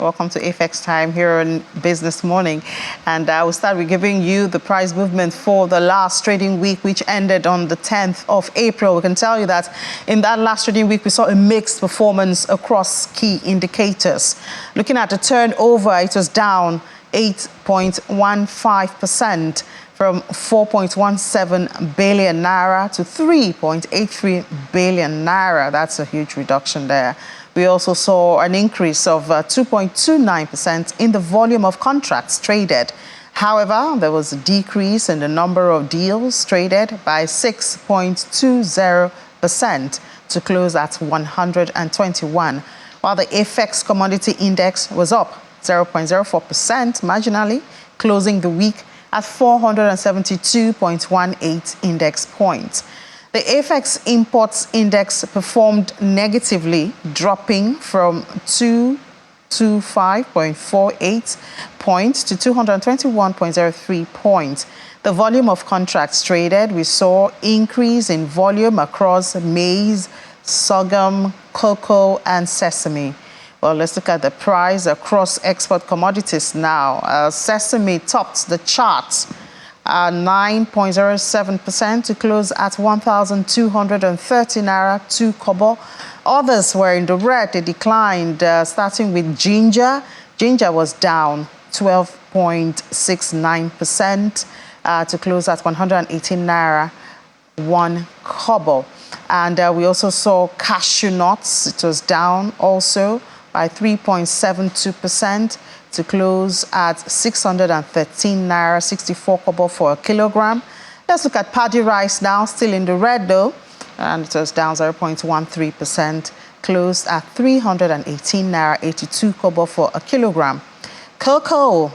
Welcome to FX Time here on Business Morning. And I will start with giving you the price movement for the last trading week, which ended on the 10th of April. We can tell you that in that last trading week, we saw a mixed performance across key indicators. Looking at the turnover, it was down 8.15%. from 4.17 billion naira to 3.83 billion naira. That's a huge reduction there. We also saw an increase of 2.29% in the volume of contracts traded. However, there was a decrease in the number of deals traded by 6.20% to close at 121, while the FX commodity index was up 0.04% marginally, closing the week at 472.18 index points. The FX imports index performed negatively, dropping from 225.48 points to 221.03 points. The volume of contracts traded, we saw increase in volume across maize, sorghum, cocoa, and sesame. Well, let's look at the price across export commodities now. Sesame topped the charts, 9.07% to close at 1,230 naira 2 kobo. Others were in the red. They declined, starting with ginger. Ginger was down 12.69% to close at 118 naira 1 kobo. And we also saw cashew nuts. It was down also by 3.72% to close at 613 naira 64 kobo for a kilogram. Let's look at paddy rice now, still in the red though, and it was down 0.13%, closed at 318 naira 82 kobo for a kilogram. Cocoa,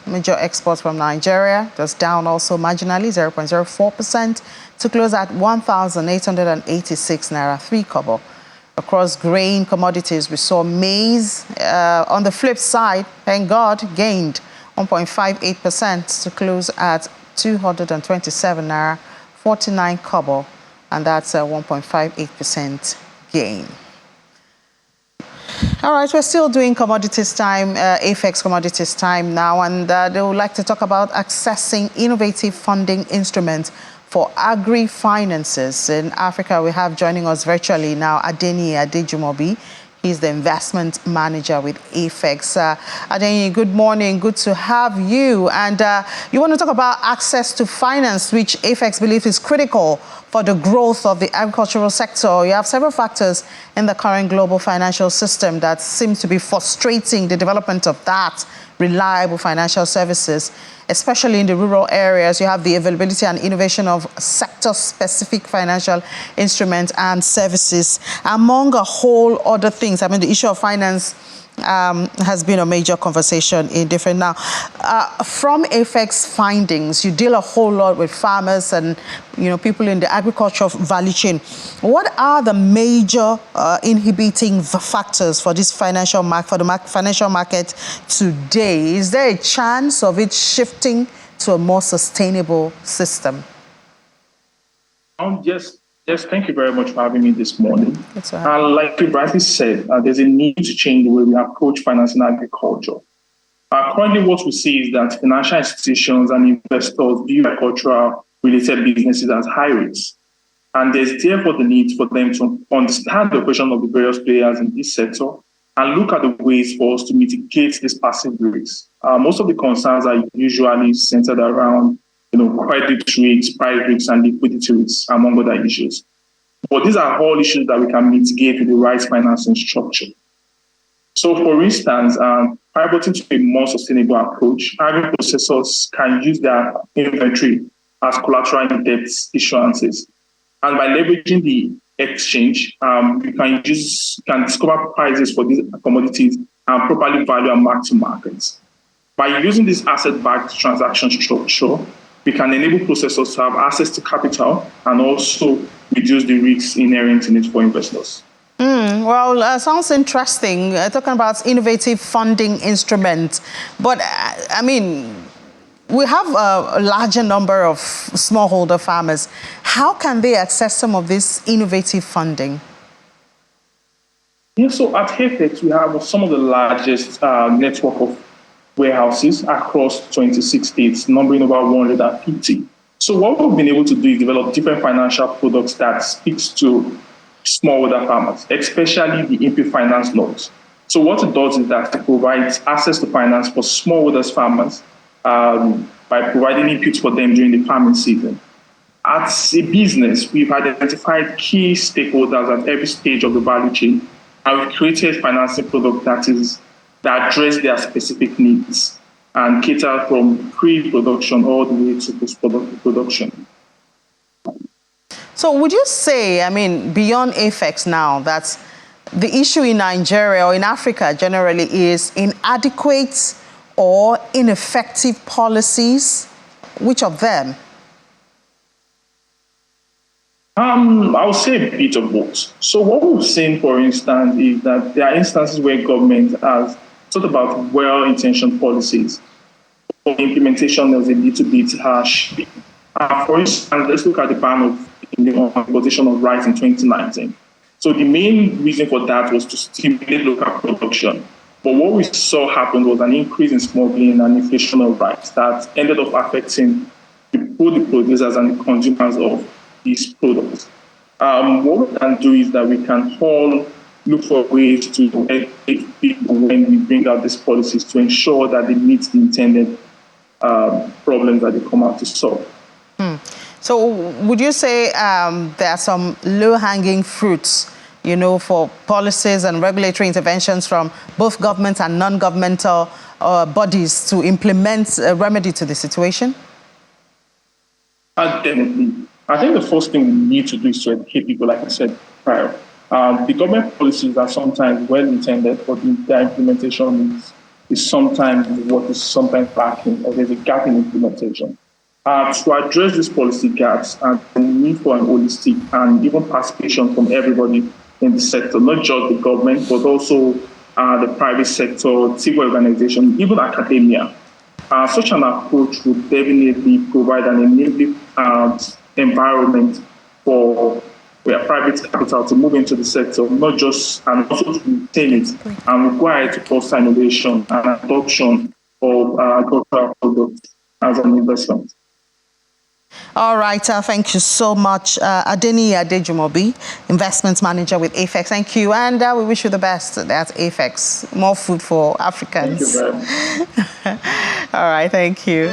major export from Nigeria, was down also marginally, 0.04%, to close at 1,886 naira 3 kobo. Across grain commodities, we saw maize, on the flip side, thank God, gained 1.58% to close at 227 naira 49 kobo, and that's a 1.58% gain. All right, we're still doing commodities time, FX commodities time now, and they would like to talk about accessing innovative funding instruments for agri-finances. In Africa, we have joining us virtually now Adeni Adejumobi. He's the investment manager with FX. Adeni, good morning. Good to have you. And you want to talk about access to finance, which FX believes is critical for the growth of the agricultural sector. You have several factors in the current global financial system that seem to be frustrating the development of that reliable financial services, especially in the rural areas. You have the availability and innovation of sector-specific financial instruments and services, among a whole other things. I mean, the issue of finance has been a major conversation in different now. From FX findings, you deal a whole lot with farmers and people in the agricultural value chain. What are the major inhibiting factors for this financial financial market today? Is there a chance of it shifting to a more sustainable system? Yes, thank you very much for having me this morning. That's all right. Like you rightly said, there's a need to change the way we approach financing agriculture. Currently, what we see is that financial institutions and investors view agricultural-related businesses as high risk. And there's therefore the need for them to understand the operation of the various players in this sector and look at the ways for us to mitigate this passive risk. Most of the concerns are usually centered around credit risks, price risks, and liquidity risks, among other issues. But these are all issues that we can mitigate with the right financing structure. So, for instance, pivoting to a more sustainable approach, agri-processors can use their inventory as collateral in debt issuances. And by leveraging the exchange, you can discover prices for these commodities and properly value and mark to markets. By using this asset-backed transaction structure, we can enable processors to have access to capital and also reduce the risks inherent in it for investors. Well, sounds interesting, talking about innovative funding instruments. But, I mean, we have a larger number of smallholder farmers. How can they access some of this innovative funding? Yeah, so at Apex, we have some of the largest network of warehouses across 26 states, numbering over 150. So what we've been able to do is develop different financial products that speaks to smallholder farmers, especially the input finance loans. So what it does is that it provides access to finance for smallholders farmers by providing inputs for them during the farming season. As a business, we've identified key stakeholders at every stage of the value chain, and we've created financing products that address their specific needs and cater from pre-production all the way to post-production. So would you say, I mean, beyond AFEX now, that the issue in Nigeria or in Africa generally is inadequate or ineffective policies? Which of them? I would say a bit of both. So what we've seen, for instance, is that there are instances where government has thought about well-intentioned policies, but the implementation was a little bit harsh. For instance, let's look at the ban of importation of rice in 2019. So the main reason for that was to stimulate local production. But what we saw happen was an increase in smuggling and inflation of rice that ended up affecting both the producers and the consumers of these products. What we can do is that we can all look for ways to educate people when we bring out these policies to ensure that they meet the intended problems that they come out to solve. So would you say there are some low-hanging fruits, you know, for policies and regulatory interventions from both government and non-governmental bodies to implement a remedy to the situation? Definitely. I think the first thing we need to do is to educate people, like I said prior. The government policies are sometimes well-intended, but their implementation is sometimes what is sometimes lacking, or there's a gap in implementation. To address these policy gaps and the need for an holistic and even participation from everybody in the sector, not just the government, but also the private sector, civil organization, even academia. Such an approach would definitely provide an enabling environment for private capital to move into the sector, not just and also to maintain it and require to foster innovation and adoption of agricultural products as an investment. All right, thank you so much, Adeni Adejumobi, Investment Manager with AFEX. Thank you, and we wish you the best at AFEX. More food for Africans. Thank you very much. All right, thank you.